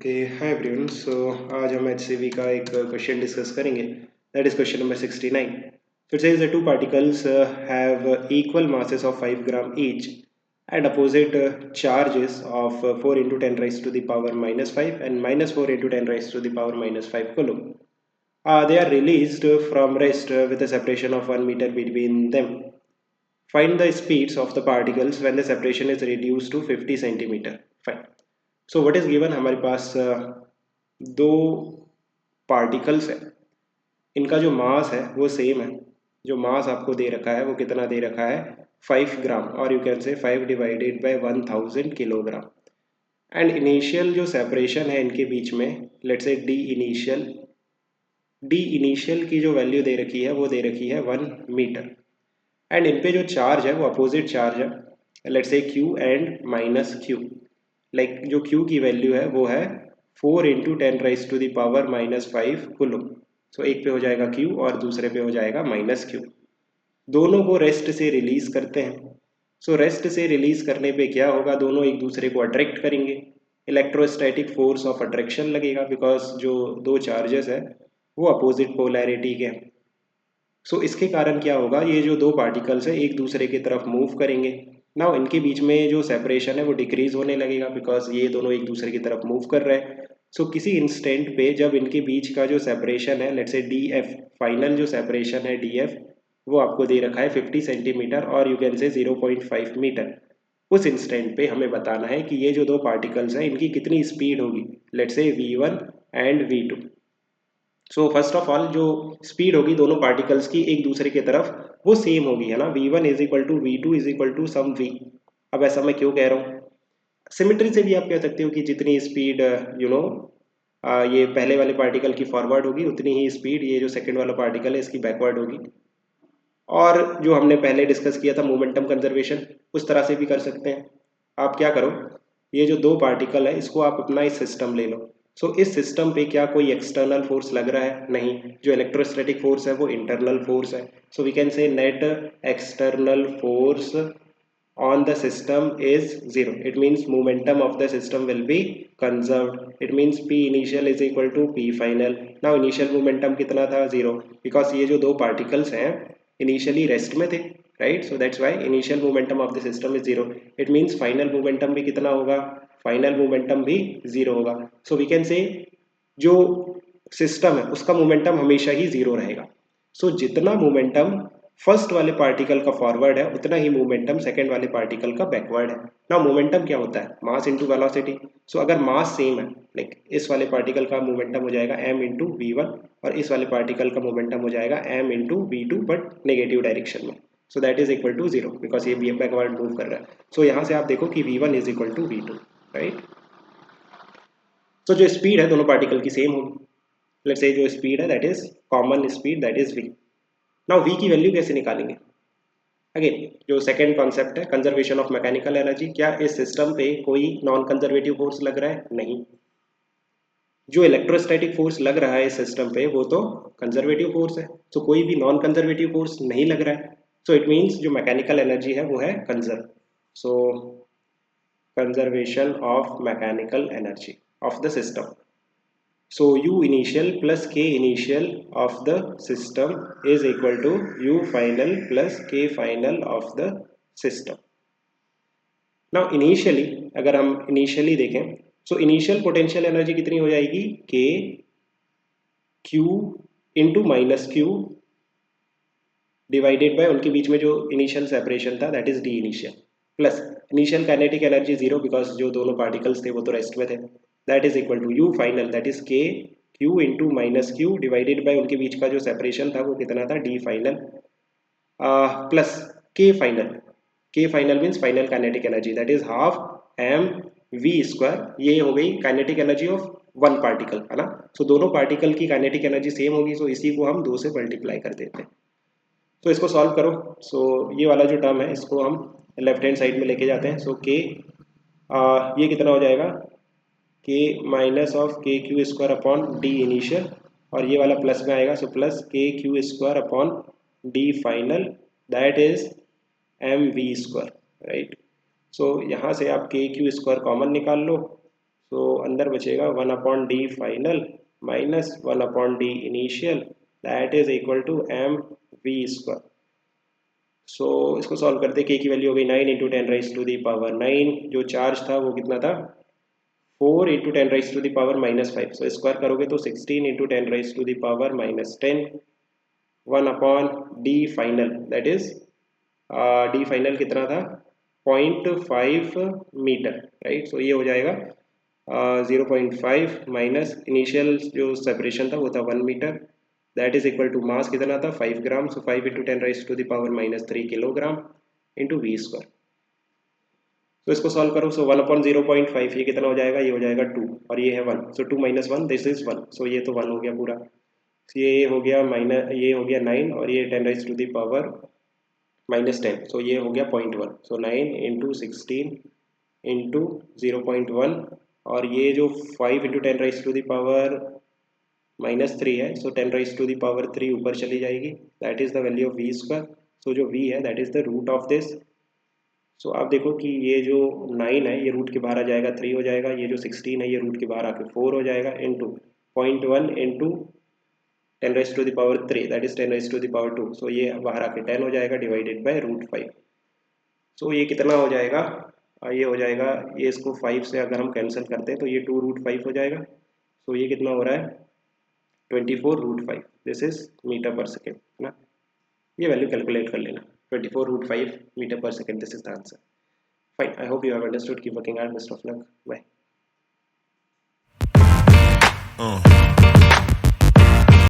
Okay hi everyone. सो आज हम HCV का एक क्वेश्चन डिस्कस करेंगे, that is question number 69. So it says the two particles have equal masses of 5 gram each and opposite charges of 4 into 10 raised to the power minus 5 and minus 4 into 10 raised to the power minus 5 coulomb. They are released from rest with a separation of 1 meter between them. Find the speeds of the particles when the separation is reduced to 50 centimeter. Fine. So what is given, हमारे पास दो particles है, इनका जो मास है वो same है. जो मास आपको दे रखा है वो कितना दे रखा है 5 ग्राम, और you can say 5 divided by 1000 kilogram. And initial जो सेपरेशन है इनके बीच में, लेट्स से डी इनिशियल की जो वैल्यू दे रखी है वो दे रखी है 1 मीटर. एंड इन पे जो चार्ज है वो अपोजिट चार्ज है, let's say Q and minus Q. Like जो Q की वैल्यू है वो है 4 into 10 raise to the power minus 5 coulomb. So एक पे हो जाएगा Q और दूसरे पे हो जाएगा माइनस Q. दोनों को रेस्ट से रिलीज करते हैं. सो रेस्ट से रिलीज करने पे क्या होगा, दोनों एक दूसरे को अट्रैक्ट करेंगे. इलेक्ट्रोस्टैटिक फोर्स ऑफ अट्रैक्शन लगेगा बिकॉज जो दो चार्जेस है वो अपोजिट पोलैरिटी के हैं. सो इसके कारण क्या होगा, ये जो दो पार्टिकल्स है एक दूसरे की तरफ मूव करेंगे. नाउ इनके बीच में जो सेपरेशन है वो डिक्रीज होने लगेगा बिकॉज ये दोनों एक दूसरे की तरफ मूव कर रहे हैं. सो किसी इंस्टेंट पे जब इनके बीच का जो सेपरेशन है, लेट्स से DF, फाइनल जो सेपरेशन है DF, वो आपको दे रखा है 50 सेंटीमीटर और यू कैन से 0.5 मीटर. उस इंस्टेंट पे हमें बताना है कि ये जो दो पार्टिकल्स हैं इनकी कितनी स्पीड होगी, let's say V1 and V2. So first of all जो स्पीड होगी दोनों पार्टिकल्स की एक दूसरे की तरफ वो सेम होगी, है ना. V1 is equal to V2 is equal to sum V. अब ऐसा मैं क्यों कह रहा हूँ, सिमेट्री से भी आप कह सकते हो कि जितनी स्पीड ये पहले वाले पार्टिकल की फॉरवर्ड होगी उतनी ही स्पीड ये जो सेकंड वाला पार्टिकल है इसकी बैकवर्ड होगी. और जो हमने पहले डिस्कस किया था मोमेंटम कंजर्वेशन, उस तरह से भी कर सकते हैं. आप क्या करो, ये जो दो पार्टिकल है इसको आप अपना इस सिस्टम ले लो. सो इस सिस्टम पे क्या कोई एक्सटर्नल फोर्स लग रहा है, नहीं. जो इलेक्ट्रोस्टैटिक फोर्स है वो इंटरनल फोर्स है. So we can say net external force on the system is 0. It means momentum of the system will be conserved. It means P initial is equal to P final. Now initial momentum कितना था 0, because ये जो दो particles हैं initially rest में थे, right? So that's why initial momentum of the system is 0. It means final momentum भी कितना होगा, final momentum भी 0 होगा. So we can say जो सिस्टम है उसका मोमेंटम हमेशा ही 0 रहेगा. सो जितना मोमेंटम फर्स्ट वाले पार्टिकल का फॉरवर्ड है उतना ही मोमेंटम सेकंड वाले पार्टिकल का बैकवर्ड है. ना मोमेंटम क्या होता है, मास इनटू वेलोसिटी. सो अगर मास सेम है, लाइक इस वाले पार्टिकल का मोमेंटम हो जाएगा m इंटू V1 और इस वाले पार्टिकल का मोमेंटम हो जाएगा m into V2 but negative direction में. So that is equal to 0 because ये बैकवर्ड मूव कर रहा है. सो यहाँ से आप देखो कि V1 is equal to V2, right. So जो स्पीड है दोनों पार्टिकल की सेम होगी. लेट्स से जो स्पीड है that is common speed, that is V. Now V की वैल्यू कैसे निकालेंगे, अगेन जो सेकेंड कॉन्सेप्ट है कंजर्वेशन ऑफ मैकेनिकल एनर्जी. क्या इस सिस्टम पे कोई नॉन कंजर्वेटिव फोर्स लग रहा है, नहीं. जो इलेक्ट्रोस्टैटिक फोर्स लग रहा है इस सिस्टम पे वो तो कंजर्वेटिव फोर्स है. तो कोई भी नॉन कंजर्वेटिव फोर्स नहीं लग रहा है. सो इट मीन्स जो मैकेनिकल एनर्जी है वो है conserve. So conservation of mechanical energy of the system. So U initial plus K initial of the system is equal to U final plus K final of the system. Now initially अगर हम initially देखें, so initial potential energy कितनी हो जाएगी, K Q into minus Q divided by उनके बीच में जो इनिशियल सेपरेशन था that is D initial plus initial kinetic energy 0 because जो दोनों पार्टिकल्स थे वो तो रेस्ट में थे, that is equal to U final that is K Q into minus Q divided by उनके बीच का जो सेपरेशन था वो कितना था D final plus K final. K final means final kinetic energy that is half mv square. ये हो गई kinetic energy of one particle, है ना. सो दोनों पार्टिकल की काइनेटिक एनर्जी सेम होगी, सो इसी को हम 2 से मल्टीप्लाई कर देते हैं. तो इसको सॉल्व करो. सो ये वाला जो टर्म है इसको हम लेफ्ट हैंड साइड में लेके जाते हैं. सो K ये कितना हो जाएगा, K minus of K Q square upon D initial, और ये वाला प्लस में आएगा. So plus K Q square upon D final that is mv square, right. So यहाँ से आप के क्यू स्क्वायर कॉमन निकाल लो. सो अंदर बचेगा 1/d final minus 1/d initial, that is equal to M V square. So इसको सॉल्व करते, के की वैल्यू हो गई 9 इंटू 10⁻⁹ जो चार्ज था वो कितना था 4 इंटू 10⁻⁻5। सो स्क्वायर करोगे तो 16 into 10⁻⁻10 1/d final, that is D final कितना था 0.5 मीटर, राइट। सो ये हो जाएगा 0.5 माइनस इनिशियल जो सेपरेशन था वो था 1 metre, that is equal to mass कितना था 5 gram. So 5 into 10⁻⁻3 kilogram into V square. तो इसको सॉल्व करो। सो 1/0.5 ये कितना हो जाएगा, ये हो जाएगा 2 और ये है 1। सो 2 माइनस 1 दिस इज 1। सो ये तो 1 हो गया पूरा। ये हो गया माइनस, ये हो गया 9 और ये 10⁻⁻10। सो ये हो गया 0.1। सो 9 इंटू 16 इंटू 0.1 और ये जो 5 इंटू 10⁻⁻3 है। सो 10⁻3 ऊपर चली जाएगी, that is the value of V square. So जो वी है that is the root of this. So आप देखो कि ये जो 9 है ये रूट के बाहर आ जाएगा 3 हो जाएगा, ये जो 16 है ये रूट के बाहर आके 4 हो जाएगा, इंटू 0.1 इंटू 10⁻3 दैट इज 10⁻2। सो ये बाहर आके 10 हो जाएगा डिवाइडेड बाय √5। सो ये कितना हो जाएगा, ये हो जाएगा, ये इसको 5 से अगर हम कैंसिल करते हैं तो ये 2√5 हो जाएगा। सो ये कितना हो रहा है 24√5, this is metre per second ना। ये वैल्यू कैलकुलेट कर लेना 24√5 metre per second, this is the answer. Fine, I hope you have understood. Keep working hard, best of luck, bye.